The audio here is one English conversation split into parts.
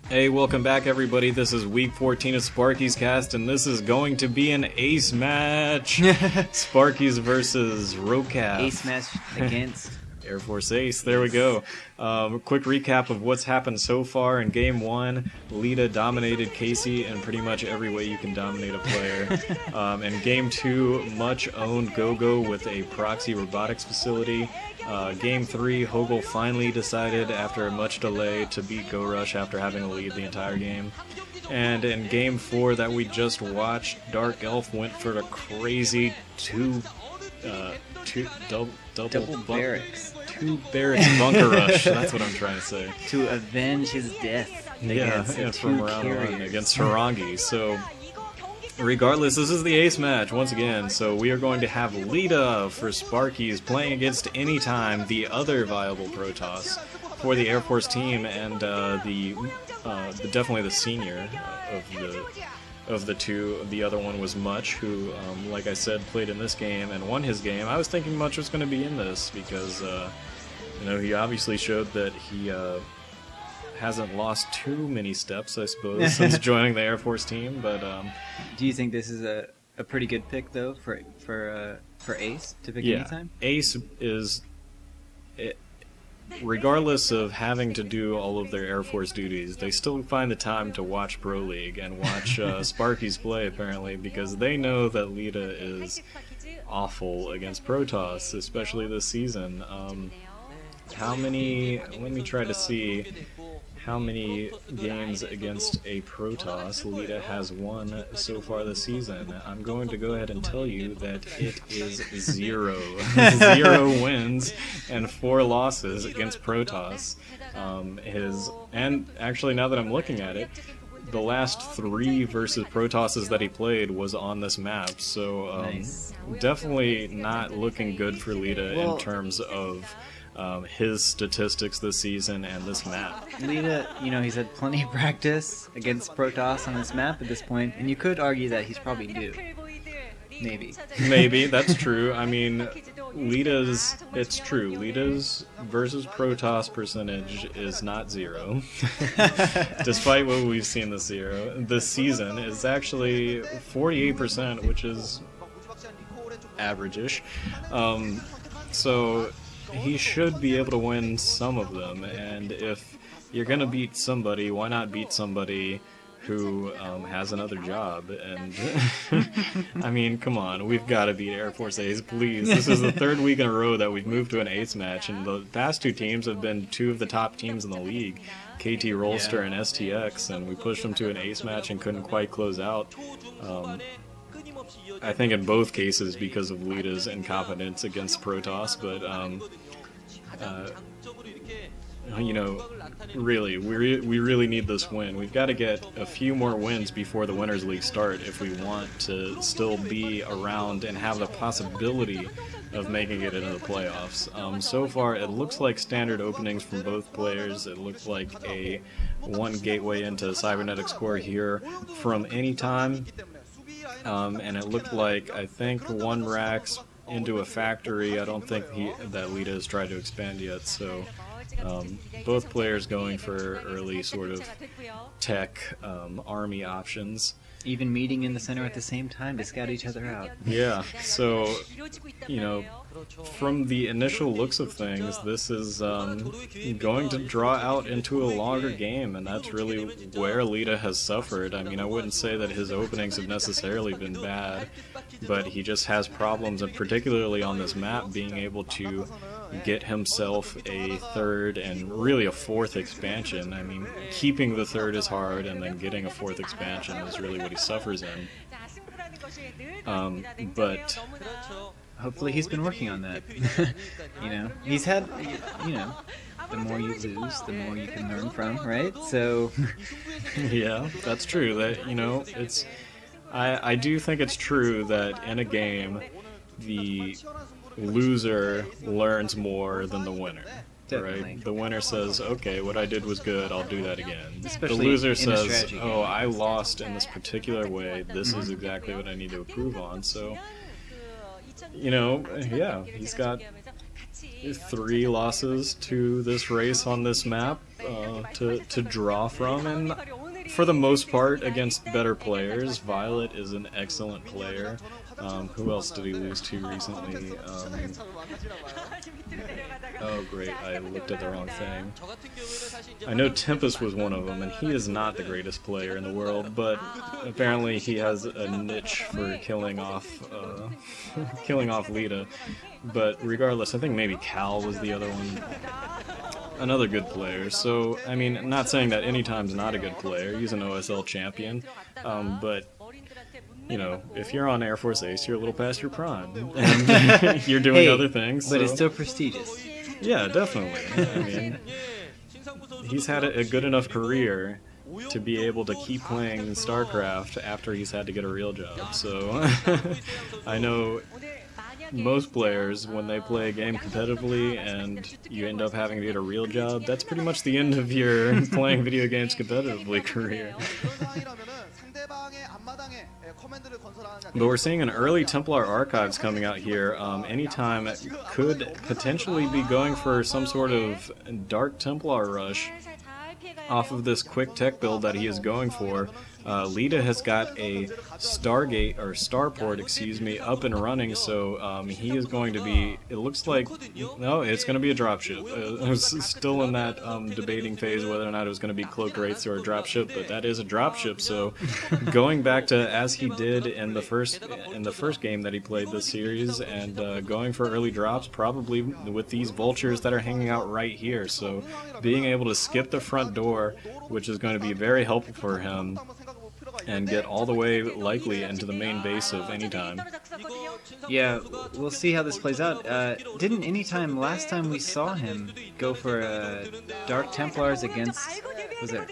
Hey, welcome back everybody. This is week 14 of Sparkyz cast, and this is going to be an ace match. Sparkyz versus Rocaf. Ace match against Air Force Ace. There we go. Quick recap of what's happened so far in Game 1. Lita dominated Casey in pretty much every way you can dominate a player. In Game 2, Much owned Gogo with a proxy robotics facility. Game 3, Hogel finally decided after much delay to beat Go Rush after having a lead the entire game. And in Game 4 that we just watched, Dark Elf went for the crazy double barracks. Two barracks bunker rush. That's what I'm trying to say. To avenge his death against from round one against Harangi. So, regardless, this is the ace match once again. So we are going to have Lita for Sparkyz playing against Anytime, the other viable Protoss for the Air Force team, and definitely the senior of the two. The other one was Much, who, like I said, played in this game and won his game. I was thinking Much was going to be in this because, you know, he obviously showed that he hasn't lost too many steps, I suppose, since joining the Air Force team. But do you think this is a pretty good pick though for Ace to pick Anytime? Ace is. Regardless of having to do all of their Air Force duties, they still find the time to watch Proleague and watch Sparkyz play, apparently, because they know that Lita is awful against Protoss, especially this season. Let me try to see how many games against a Protoss Lita has won so far this season. I'm going to go ahead and tell you that it is 0. 0 wins and 4 losses against Protoss. And actually, now that I'm looking at it, the last 3 versus Protosses that he played was on this map, so nice. Definitely not looking good for Lita in terms of his statistics this season and this map. Lita, you know, he's had plenty of practice against Protoss on this map at this point, and you could argue that he's probably due. Maybe, that's true. I mean, it's true. Lita's versus Protoss percentage is not 0. Despite what we've seen this season, is actually 48%, which is average-ish. So he should be able to win some of them, and if you're gonna beat somebody, why not beat somebody who has another job? And I mean, come on, we've got to beat Air Force Ace, please. This is the 3rd week in a row that we've moved to an ace match, and the past 2 teams have been 2 of the top teams in the league, KT Rolster and STX, and we pushed them to an ace match and couldn't quite close out. I think in both cases because of Lita's incompetence against Protoss, but you know, really, we really need this win. We've got to get a few more wins before the Winners League start if we want to still be around and have the possibility of making it into the playoffs. So far, it looks like standard openings from both players. It looks like a 1 gateway into Cybernetics Core here from Anytime. And it looked like, I think, 1 racks into a factory. I don't think that Lita has tried to expand yet, so both players going for early sort of tech army options. Even meeting in the center at the same time to scout each other out. Yeah, so, you know, from the initial looks of things, this is going to draw out into a longer game, and that's really where Lita has suffered. I mean, I wouldn't say that his openings have necessarily been bad, but he just has problems, and particularly on this map, being able to get himself a 3rd and really a 4th expansion. I mean, keeping the 3rd is hard, and then getting a 4th expansion is really what he suffers in. But hopefully he's been working on that. You know, he's had, you know, the more you lose, the more you can learn from, right? So yeah, that's true. That, you know, it's I do think it's true that in a game the loser learns more than the winner. Definitely. Right? The winner says, okay, what I did was good, I'll do that again. Especially the loser in says, oh, I lost in this particular way, this is exactly what I need to improve on. So, you know, yeah, he's got 3 losses to this race on this map to draw from, and for the most part against better players. Violet is an excellent player. Who else did he lose to recently? Oh great, I looked at the wrong thing. I know Tempest was one of them, and he is not the greatest player in the world, but apparently he has a niche for killing off Lita. But regardless, I think maybe Cal was the other one. Another good player. So, I mean, not saying that Anytime's not a good player. He's an OSL champion, but you know, if you're on Air Force Ace, you're a little past your prime, and you're doing other things. But so. it's still prestigious. Yeah, definitely. I mean, he's had a good enough career to be able to keep playing StarCraft after he's had to get a real job. So, I know most players, when they play a game competitively and you end up having to get a real job, that's pretty much the end of your playing video games competitively career. But we're seeing an early Templar Archives coming out here. Anytime could potentially be going for some sort of Dark Templar rush off of this quick tech build that he is going for. Lita has got a Stargate, or Starport, excuse me, up and running, so he is going to be, it looks like, no, it's going to be a dropship. I was still in that debating phase whether or not it was going to be Cloaked Wraiths or a dropship, but that is a dropship, so going back to as he did in the first game that he played this series, and going for early drops, probably with these vultures that are hanging out right here, so being able to skip the front door, which is going to be very helpful for him, and get all the way, likely, into the main base of Anytime. Yeah, we'll see how this plays out. Didn't Anytime, last time we saw him, go for Dark Templars against, was it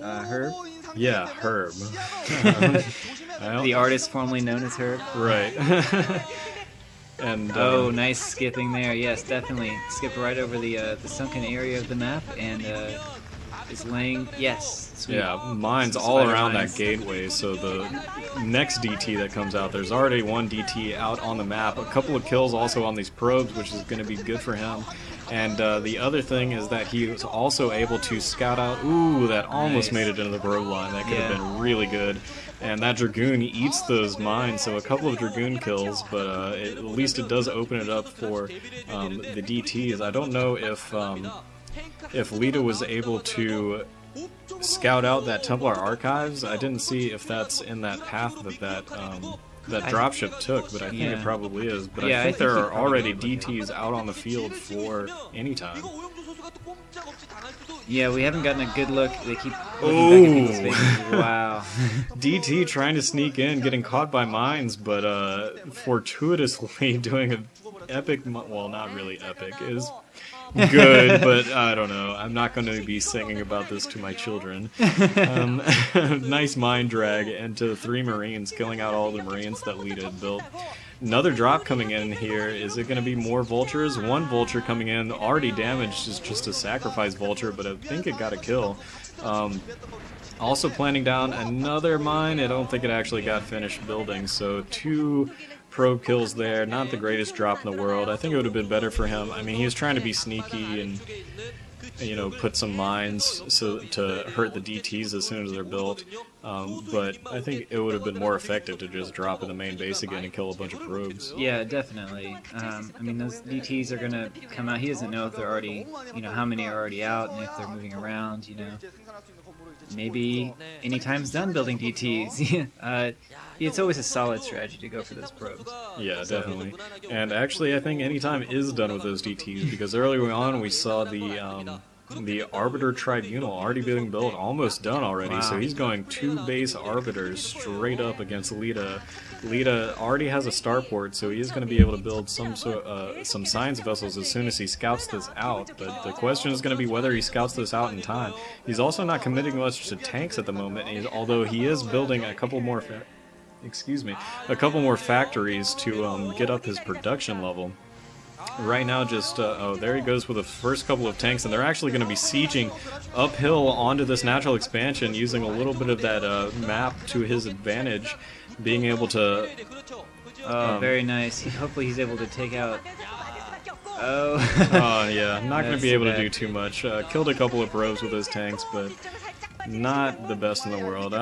Herb? Yeah, Herb. The artist formerly known as Herb. Right. And oh, nice skipping there. Yes, definitely. Skipped right over the sunken area of the map, and is laying, yes. Sweet. Yeah, mines all around that gateway, so the next DT that comes out, there's already one DT out on the map. A couple of kills also on these probes, which is going to be good for him. And the other thing is that he was also able to scout out, ooh, that almost made it into the probe line. That could have been really good. And that Dragoon eats those mines, so a couple of Dragoon kills, but at least it does open it up for the DTs. I don't know if Lita was able to scout out that Templar Archives. I didn't see if that's in that path that dropship took, but I think it probably is. But I think there are already DTs out on the field for Anytime. Yeah, we haven't gotten a good look. They keep looking back at people's faces. Wow. DT trying to sneak in, getting caught by mines, but fortuitously doing an epic, well, not really epic, is good, but I don't know. I'm not going to be singing about this to my children. Nice mine drag into 3 Marines, killing out all the Marines that Lita had built. Another drop coming in here. Is it going to be more vultures? One vulture coming in, already damaged, is just a sacrifice vulture, but I think it got a kill. Also planning down another mine. I don't think it actually got finished building, so 2 probe kills there. Not the greatest drop in the world. I think it would have been better for him. I mean, he was trying to be sneaky and, you know, put some mines so to hurt the DTs as soon as they're built. But I think it would have been more effective to just drop in the main base again and kill a bunch of probes. Yeah, definitely. I mean, those DTs are going to come out. He doesn't know if they're already, you know, how many are already out and if they're moving around, you know. Maybe Anytime's done building DTs. It's always a solid strategy to go for those probes. Yeah, definitely. And actually, I think Anytime is done with those DTs, because earlier on we saw the Arbiter Tribunal already being built, almost done already. Wow. So he's going 2 base Arbiters straight up against Lita. Lita already has a starport, so he is going to be able to build some science vessels as soon as he scouts this out. But the question is going to be whether he scouts this out in time. He's also not committing much to tanks at the moment, although he is building a couple more factories to get up his production level. Right now, just, oh, there he goes with the first couple of tanks, and they're actually going to be sieging uphill onto this natural expansion, using a little bit of that map to his advantage, being able to... Oh, very nice. Hopefully he's able to take out Oh. Oh yeah, not going to That's be able to bad. do too much. Killed a couple of probes with his tanks, but not the best in the world.